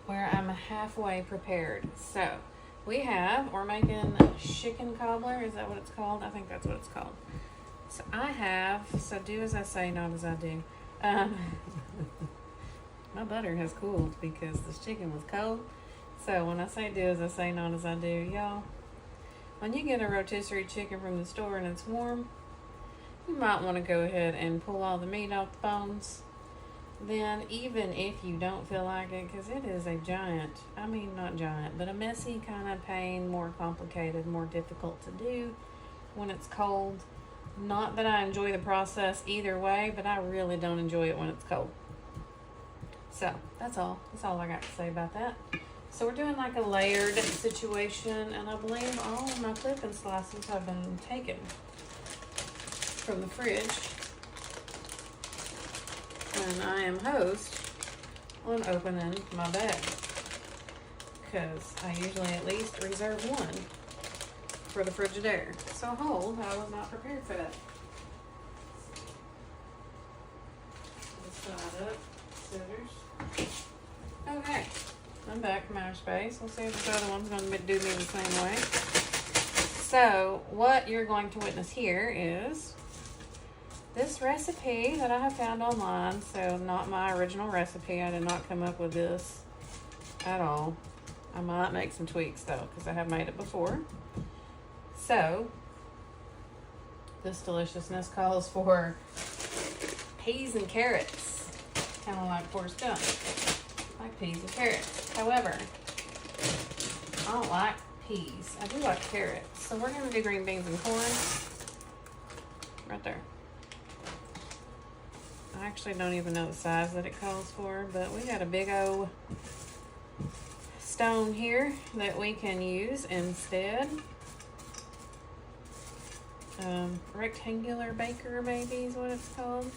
where I'm halfway prepared. So we're making chicken cobbler. Is that what it's called? I think that's what it's called. So do as I say, not as I do. My butter has cooled because this chicken was cold. So when I say do as I say, not as I do, y'all, when you get a rotisserie chicken from the store and it's warm, you might want to go ahead and pull all the meat off the bones. Then even if you don't feel like it, because it is a not giant, but a messy kind of pain, more complicated, more difficult to do when it's cold. Not that I enjoy the process either way, but I really don't enjoy it when it's cold. So that's all I got to say about that. So we're doing like a layered situation, and I believe all of my clipping slices have been taken from the fridge. And I am host on opening my bag, because I usually at least reserve one for the Frigidaire. So hold, I was not prepared for that. Side up, scissors. Okay, I'm back from outer space. We'll see if this other one's going to do me the same way. So what you're going to witness here is this recipe that I have found online. So not my original recipe. I did not come up with this at all. I might make some tweaks though, because I have made it before. So this deliciousness calls for peas and carrots, kind of like Forrest Gump, like peas and carrots. However, I don't like peas. I do like carrots. So we're going to do green beans and corn right there. I actually don't even know the size that it calls for, but we got a big old stone here that we can use instead. Rectangular baker maybe is what it's called.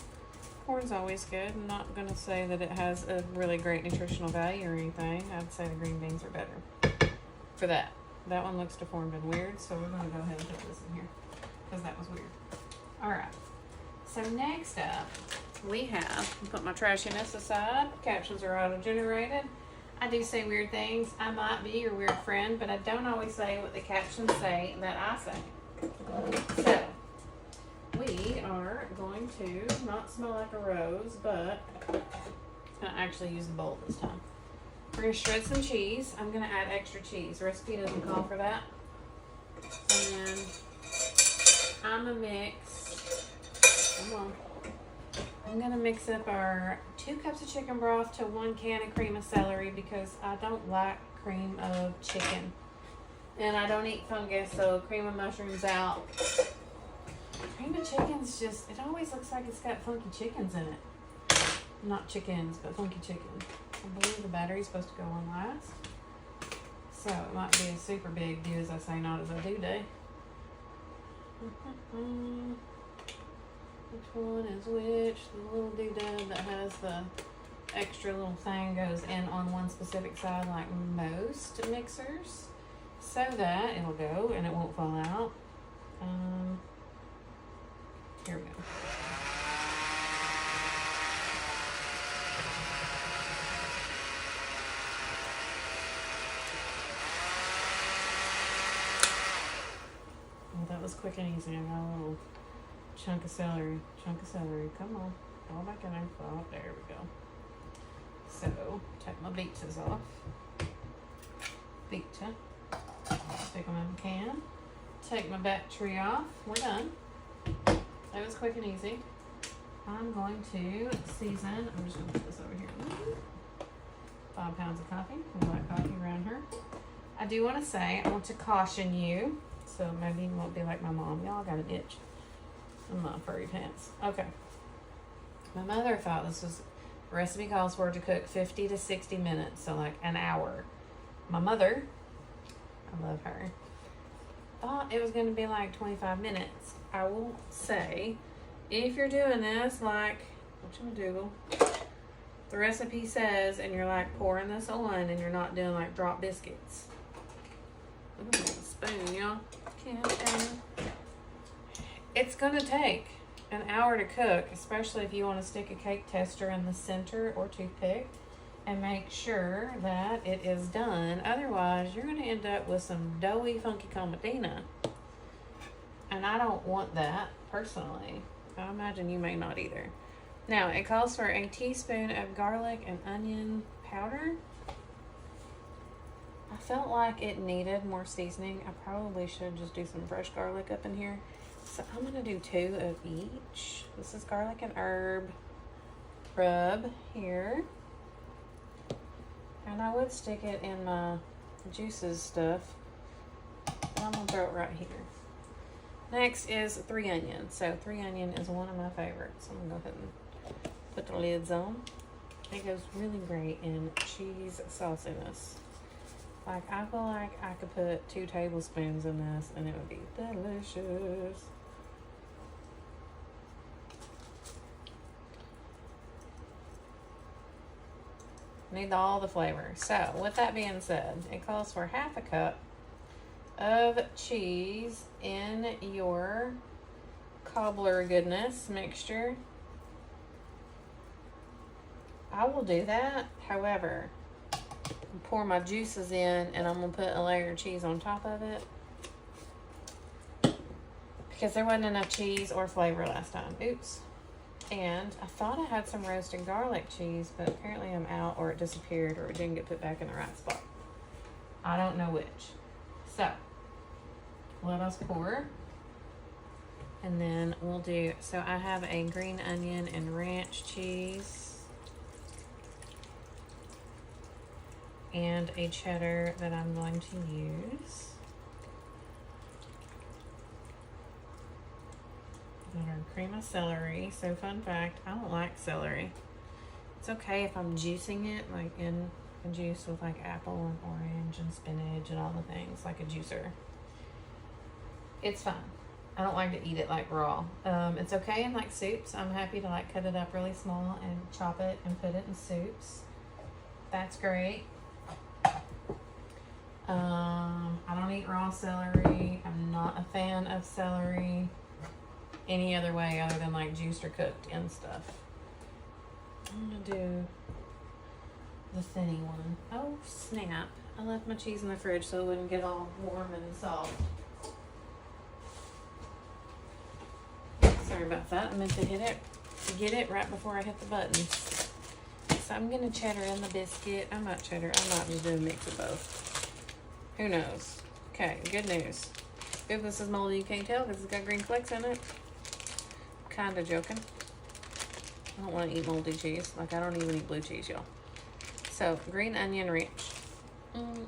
Corn's always good. I'm not going to say that it has a really great nutritional value or anything. I'd say the green beans are better for that. That one looks deformed and weird, so we're going to go ahead and put this in here because that was weird. Alright, so next up we have, put my trashiness aside. Captions are auto-generated. I do say weird things. I might be your weird friend, but I don't always say what the captions say that I say. So we are going to not smell like a rose, but it's going to actually use the bowl this time. We're going to shred some cheese. I'm going to add extra cheese. The recipe doesn't call for that. And then I'm going to mix, I'm going to mix up our 2 cups of chicken broth to 1 can of cream of celery, because I don't like cream of chicken. And I don't eat fungus, so cream of mushrooms out. Cream of chicken's just, it always looks like it's got funky chickens in it. Not chickens, but funky chicken. I believe the battery's supposed to go on last. So it might be a super big do as I say, not as I do day. Which one is which? The little doodad that has the extra little thing goes in on one specific side like most mixers, so that it'll go and it won't fall out. Here we go. Well, that was quick and easy. I got a little chunk of celery. Come on. Fall back in there. Oh, there we go. So, take my beetas off. Beeta. Stick them in the can. Take my battery off. We're done. That was quick and easy. I'm going to season. I'm just going to put this over here. 5 pounds of coffee. We like coffee around here. I do want to say, I want to caution you, so maybe you won't be like my mom. Y'all got an itch in my furry pants. Okay. My mother thought this was, the recipe calls for it to cook 50 to 60 minutes, so like an hour. My mother, I love her, thought it was going to be like 25 minutes. I will say, if you're doing this like, whatchamajiggle, the recipe says, and you're like pouring this on and you're not doing like drop biscuits. Look at the spoon, y'all. It's going to take an hour to cook, especially if you want to stick a cake tester in the center or toothpick. and make sure that it is done. Otherwise, you're going to end up with some doughy, funky comadina. And I don't want that, personally. I imagine you may not either. Now, it calls for a teaspoon of garlic and onion powder. I felt like it needed more seasoning. I probably should just do some fresh garlic up in here. So I'm going to do 2 of each. This is garlic and herb rub here. And I would stick it in my juices stuff. But I'm going to throw it right here. Next is 3 onions. So 3 onion is one of my favorites. I'm going to go ahead and put the lids on. It goes really great in cheese sauciness. Like, I feel like I could put 2 tablespoons in this and it would be delicious. Need all the flavor. So, with that being said, it calls for 1/2 cup of cheese in your Cobbler goodness mixture. I will do that. However, pour my juices in and I'm going to put a layer of cheese on top of it because there wasn't enough cheese or flavor last time. Oops. And I thought I had some roasted garlic cheese, but apparently I'm out, or it disappeared, or it didn't get put back in the right spot. I don't know which. So, let us pour. And then we'll do, so I have a green onion and ranch cheese. And a cheddar that I'm going to use. And our cream of celery. So fun fact, I don't like celery. It's okay if I'm juicing it, like in a juice with like apple and orange and spinach and all the things, like a juicer. It's fine. I don't like to eat it like raw. It's okay in like soups. I'm happy to like cut it up really small and chop it and put it in soups. That's great. I don't eat raw celery. I'm not a fan of celery any other way other than like juiced or cooked and stuff. I'm gonna do the thinny one. Oh snap. I left my cheese in the fridge so it wouldn't get all warm and soft. Sorry about that. I meant to get it right before I hit the button. So I'm gonna cheddar in the biscuit. I'm not cheddar. I might just do a mix of both. Who knows? Okay, good news. If this is moldy, you can't tell because it's got green flecks in it. Kinda joking. I don't want to eat moldy cheese. Like, I don't even eat blue cheese, y'all. So, green onion ranch. It's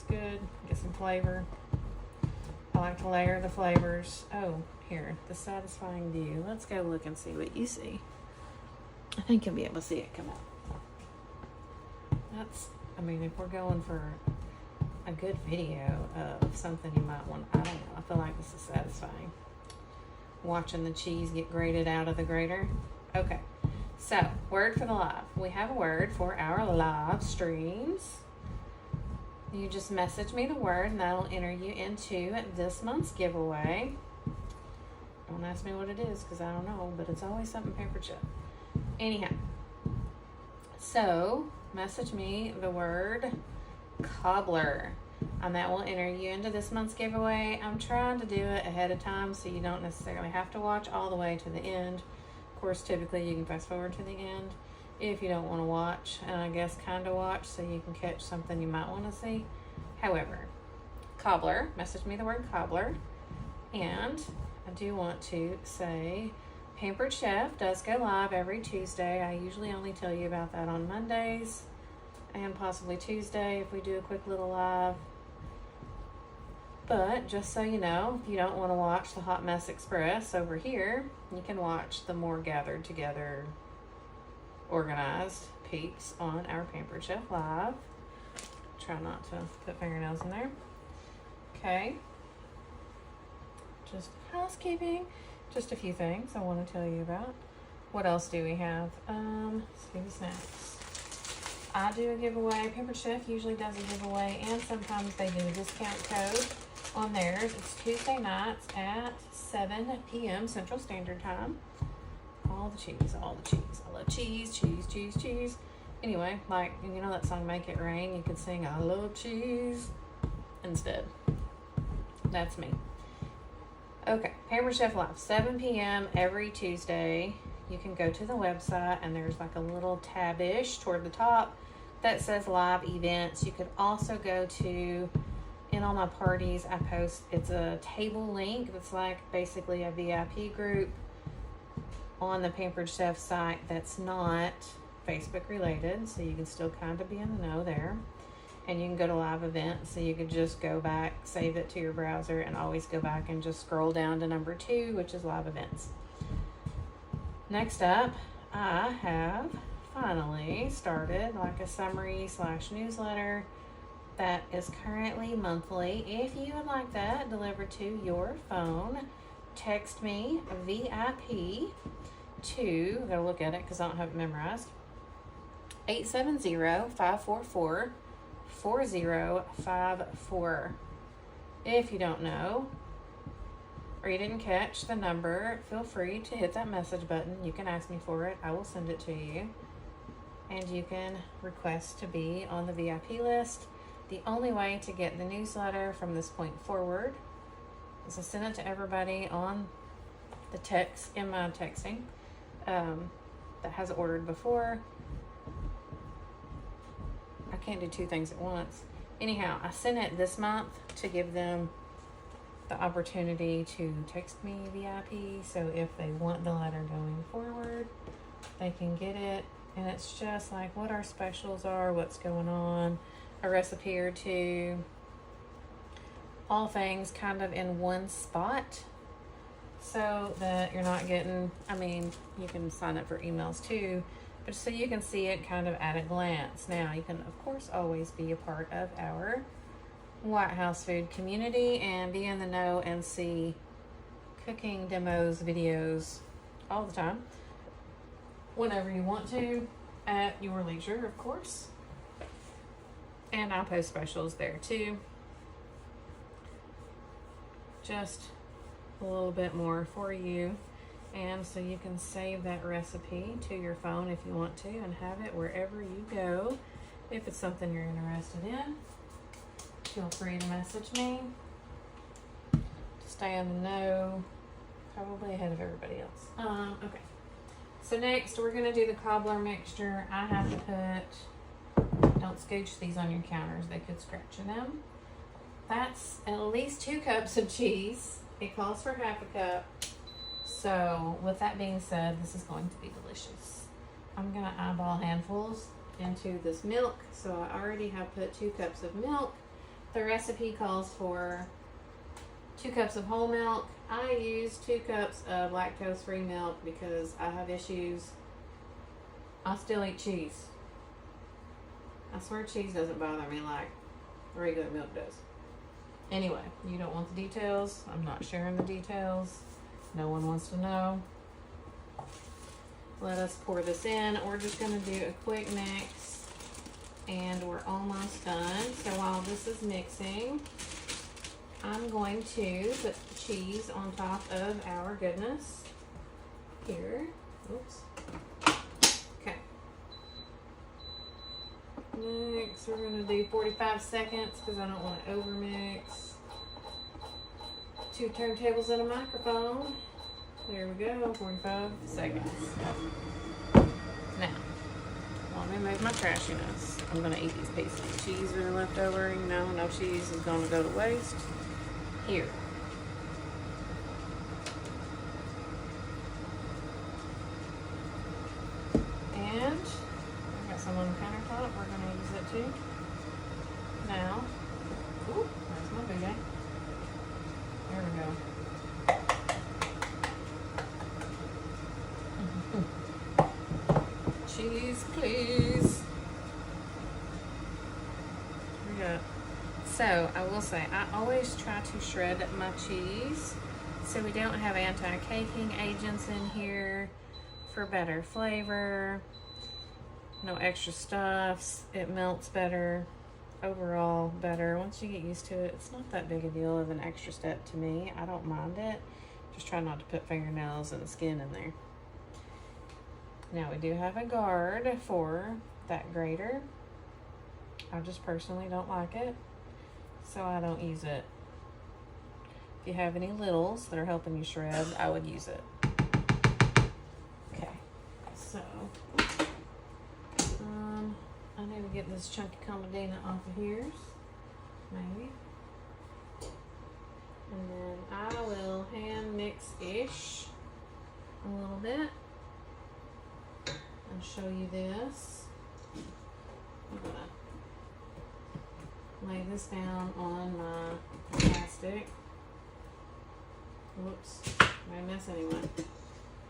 good. Get some flavor. I like to layer the flavors. Oh, here. The satisfying view. Let's go look and see what you see. I think you'll be able to see it come out. That's, I mean, if we're going for a good video of something you might want, I don't know. I feel like this is satisfying. Watching the cheese get grated out of the grater. Okay, so word for the live. We have a word for our live streams. You just message me the word and that'll enter you into this month's giveaway. Don't ask me what it is because I don't know, but it's always something paper chip. Anyhow, so message me the word Cobbler. And that will enter you into this month's giveaway. I'm trying to do it ahead of time so you don't necessarily have to watch all the way to the end. Of course, typically you can fast forward to the end if you don't want to watch, and I guess kind of watch so you can catch something you might want to see. However, Cobbler, message me the word Cobbler. And I do want to say Pampered Chef does go live every Tuesday. I usually only tell you about that on Mondays and possibly Tuesday if we do a quick little live. But just so you know, if you don't want to watch the Hot Mess Express over here, you can watch the more gathered together, organized peeps on our Pampered Chef Live. Try not to put fingernails in there. Okay. Just housekeeping. Just a few things I want to tell you about. What else do we have? Scooby Snacks. I do a giveaway. Pampered Chef usually does a giveaway, and sometimes they do a discount code on theirs. It's Tuesday nights at 7 p.m. Central Standard Time. all the cheese, all the cheese. I love cheese, cheese, cheese, cheese. Anyway, like, you know that song, Make It Rain? You could sing, I love cheese instead. That's me. Okay, Pampered Chef Live, 7 p.m. every Tuesday. You can go to the website, and there's like a little tab-ish toward the top that says live events. You could also go to, in all my parties, I post, it's a table link that's like basically a VIP group on the Pampered Chef site that's not Facebook related, so you can still kind of be in the know there. And you can go to live events, so you could just go back, save it to your browser, and always go back and just scroll down to number 2, which is live events. Next up, I have finally started like a summary / newsletter that is currently monthly. If you would like that delivered to your phone, text me VIP to, I gotta look at it because I don't have it memorized, 870-544-4054. If you don't know or you didn't catch the number, feel free to hit that message button. You can ask me for it. I will send it to you. And you can request to be on the VIP list. The only way to get the newsletter from this point forward is to send it to everybody on the text, in my texting, that has ordered before. I can't do 2 things at once. Anyhow, I sent it this month to give them the opportunity to text me VIP, so if they want the letter going forward, they can get it. And it's just like what our specials are, what's going on, a recipe or 2, all things kind of in one spot, so that you're not getting, I mean, you can sign up for emails too, but so you can see it kind of at a glance. Now, you can, of course, always be a part of our White House Food community and be in the know and see cooking demos, videos all the time, whenever you want to, at your leisure, of course. And I'll post specials there too. Just a little bit more for you. And so you can save that recipe to your phone if you want to and have it wherever you go. If it's something you're interested in, feel free to message me to stay in the know, probably ahead of everybody else. Okay. So next, we're going to do the cobbler mixture. I have to put, don't scooch these on your counters, they could scratch them. That's at least 2 cups of cheese. It calls for half a cup. So with that being said, this is going to be delicious. I'm going to eyeball handfuls into this milk. So I already have put 2 cups of milk. The recipe calls for 2 cups of whole milk. I use 2 cups of lactose-free milk because I have issues. I still eat cheese. I swear cheese doesn't bother me like regular milk does. Anyway, you don't want the details. I'm not sharing the details. No one wants to know. Let us pour this in. We're just going to do a quick mix and we're almost done. So while this is mixing, I'm going to put the cheese on top of our goodness here. Oops. Okay. Next, we're going to do 45 seconds because I don't want to overmix. 2 turntables and a microphone. There we go, 45 seconds. Now, let me move my trashiness. I'm going to eat these pieces of cheese that are left over. You know, no cheese is going to go to waste. Here. And I got some on the countertop. We're going to use it too. Now, ooh, that's my big guy. There we go. Cheese, please. We got. So I will say, I always try to shred my cheese so we don't have anti-caking agents in here for better flavor. No extra stuffs. It melts better. Overall better. Once you get used to it, it's not that big a deal of an extra step to me. I don't mind it. Just try not to put fingernails and skin in there. Now we do have a guard for that grater. I just personally don't like it, so I don't use it. If you have any littles that are helping you shred, I would use it. Okay, so I need to get this chunky commodina off of here, maybe. And then I will hand mix-ish a little bit and show you this. I'm gonna lay this down on my plastic. Whoops, made a mess anyway.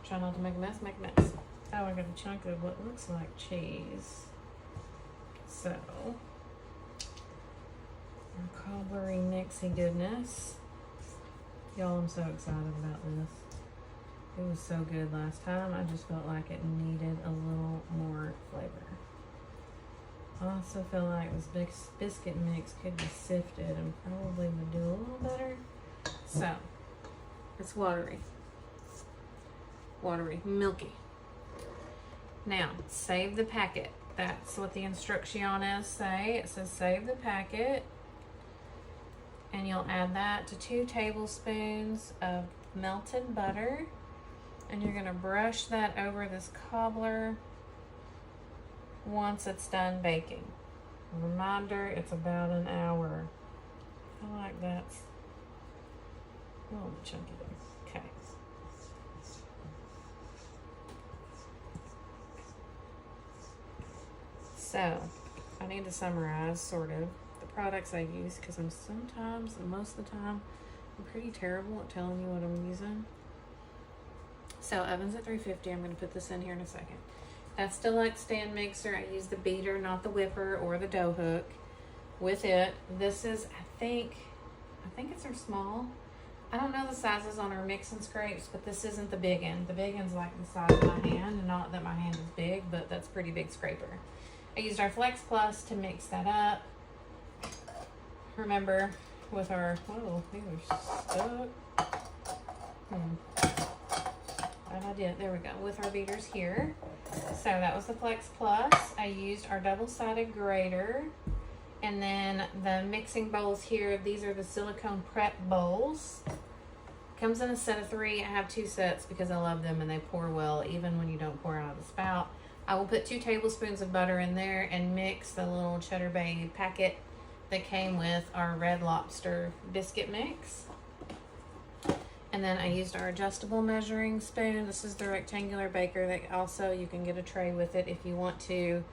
Try not to make a mess, make a mess. Oh, I got a chunk of what looks like cheese. So, our cobblery mixy goodness. Y'all, I'm so excited about this. It was so good last time. I just felt like it needed a little more flavor. I also feel like this biscuit mix could be sifted and probably would do a little better. So, it's watery. Watery, milky. Now, save the packet. That's what the instructions say. It says save the packet. And you'll add that to 2 tablespoons of melted butter. And you're gonna brush that over this cobbler once it's done baking. A reminder, it's about an hour. I feel like that's a little bit chunky there. Okay. So, I need to summarize, sort of, the products I use, because most of the time, I'm pretty terrible at telling you what I'm using. So, oven's at 350. I'm going to put this in here in a second. That's deluxe stand mixer. I use the beater, not the whipper or the dough hook with it. This is, I think it's our small. I don't know the sizes on our mix and scrapes, but this isn't the big end. The big end's like the size of my hand, and not that my hand is big, but that's a pretty big scraper. I used our Flex Plus to mix that up. Remember, with our, oh, these are stuck. Bad idea. There we go. With our beaters here. So that was the Flex Plus. I used our double-sided grater. And then the mixing bowls here, these are the silicone prep bowls. Comes in a set of 3. I have 2 sets because I love them and they pour well even when you don't pour out of the spout. I will put 2 tablespoons of butter in there and mix the little Cheddar Bay packet that came with our Red Lobster biscuit mix. And then I used our adjustable measuring spoon. This is the rectangular baker that also you can get a tray with it if you want to.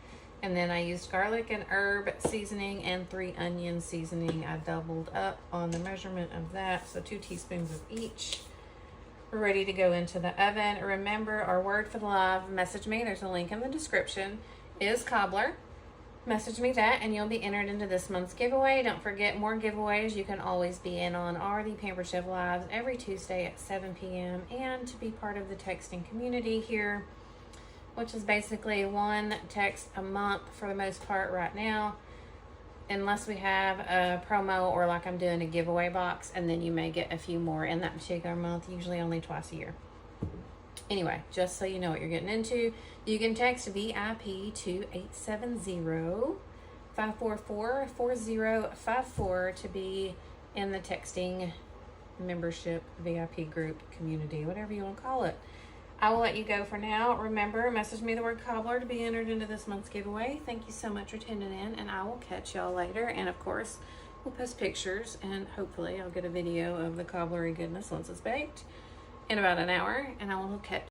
And then I used garlic and herb seasoning and 3 onion seasoning. I doubled up on the measurement of that, so 2 teaspoons of each. We're ready to go into the oven. Remember, our word for the live, message me, there's a link in the description, is Cobbler. Message me that and you'll be entered into this month's giveaway. Don't forget, more giveaways you can always be in on are the Pampered Chef Lives every Tuesday at 7 p.m. and to be part of the texting community here, which is basically 1 text a month for the most part right now, unless we have a promo or like I'm doing a giveaway box, and then you may get a few more in that particular month, usually only twice a year. Anyway, just so you know what you're getting into, you can text VIP to 870-544-4054 to be in the texting membership VIP group community, whatever you want to call it. I will let you go for now. Remember, message me the word Cobbler to be entered into this month's giveaway. Thank you so much for tuning in, and I will catch y'all later. And of course, we'll post pictures, and hopefully I'll get a video of the cobblery goodness once it's baked in about an hour, and I will catch